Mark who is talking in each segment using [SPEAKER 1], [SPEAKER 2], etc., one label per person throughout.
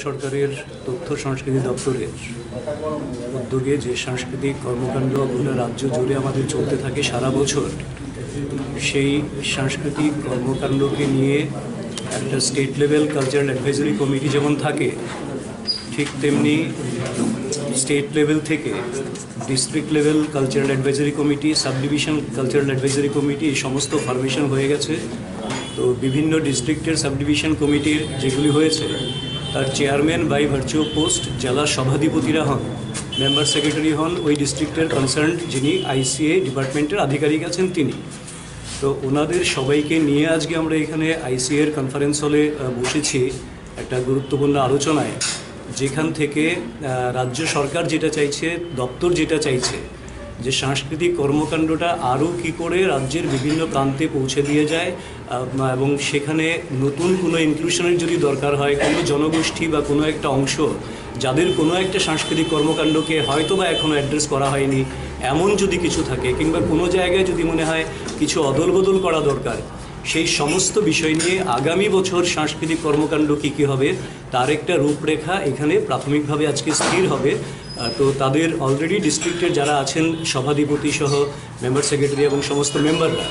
[SPEAKER 1] সরকারের তথ্য সংস্কৃতি দপ্তরের উদ্যোগে যে সাংস্কৃতিক কর্মকাণ্ড গোটা রাজ্য জুড়ে আমাদের চলতে থাকে সারা বছর, সেই সাংস্কৃতিক কর্মকাণ্ডকে নিয়ে একটা state level cultural advisory committee যেমন থাকে, ঠিক তেমনি স্টেট লেভেল থেকে district level cultural advisory committee, sub division cultural advisory committee এই সমস্ত ফরমেশন হয়ে গেছে। তো বিভিন্ন ডিস্ট্রিক্টের সাব ডিভিশন কমিটির যেগুলি হয়েছে তার চেয়ারম্যান বাই ভার্চুয়াল পোস্ট জেলা সভাধিপতিরা হন, মেম্বার সেক্রেটারি হন ওই ডিস্ট্রিক্টের কনসার্ন যিনি আইসিএ ডিপার্টমেন্টের আধিকারিক আছেন তিনি। তো ওনাদের সবাইকে নিয়ে আজকে আমরা এখানে আইসিএর কনফারেন্স হলে বসেছি একটা গুরুত্বপূর্ণ আলোচনায়, যেখান থেকে রাজ্য সরকার যেটা চাইছে, দপ্তর যেটা চাইছে যে সাংস্কৃতিক কর্মকাণ্ডটা আরও কী করে রাজ্যের বিভিন্ন প্রান্তে পৌঁছে দিয়ে যায়, এবং সেখানে নতুন কোনো ইনক্লুশনের যদি দরকার হয়, কোনো জনগোষ্ঠী বা কোনো একটা অংশ যাদের কোনো একটা সাংস্কৃতিক কর্মকাণ্ডকে হয়তো বা এখনও অ্যাড্রেস করা হয়নি, এমন যদি কিছু থাকে, কিংবা কোনো জায়গায় যদি মনে হয় কিছু অদল বদল করা দরকার, সেই সমস্ত বিষয় নিয়ে আগামী বছর সাংস্কৃতিক কর্মকাণ্ড কী কী হবে তার একটা রূপরেখা এখানে প্রাথমিকভাবে আজকে স্থির হবে। তো তাদের অলরেডি ডিস্ট্রিক্টের যারা আছেন সভাধিপতি সহ মেম্বার সেক্রেটারি এবং সমস্ত মেম্বাররা,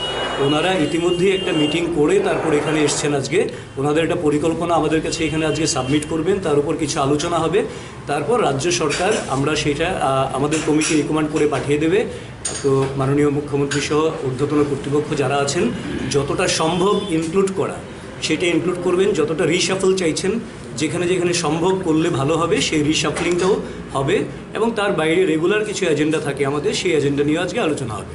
[SPEAKER 1] ওনারা ইতিমধ্যেই একটা মিটিং করে তারপর এখানে এসছেন। আজকে ওনাদের একটা পরিকল্পনা আমাদের কাছে এখানে আজকে সাবমিট করবেন, তার উপর কিছু আলোচনা হবে, তারপর রাজ্য সরকার আমরা সেটা আমাদের কমিটি রিকমেন্ড করে পাঠিয়ে দেবে। তো মাননীয় মুখ্যমন্ত্রী সহ ঊর্ধ্বতন কর্তৃপক্ষ যারা আছেন যতটা সম্ভব ইনক্লুড করা সেটা ইনক্লুড করবেন, যতটা রিশাফল চাইছেন যেখানে যেখানে সম্ভব করলে ভালো হবে সেই রিশাফলিংটাও হবে, এবং তার বাইরে রেগুলার কিছু এজেন্ডা থাকে আমাদের, সেই এজেন্ডা নিয়ে আজকে আলোচনা হবে।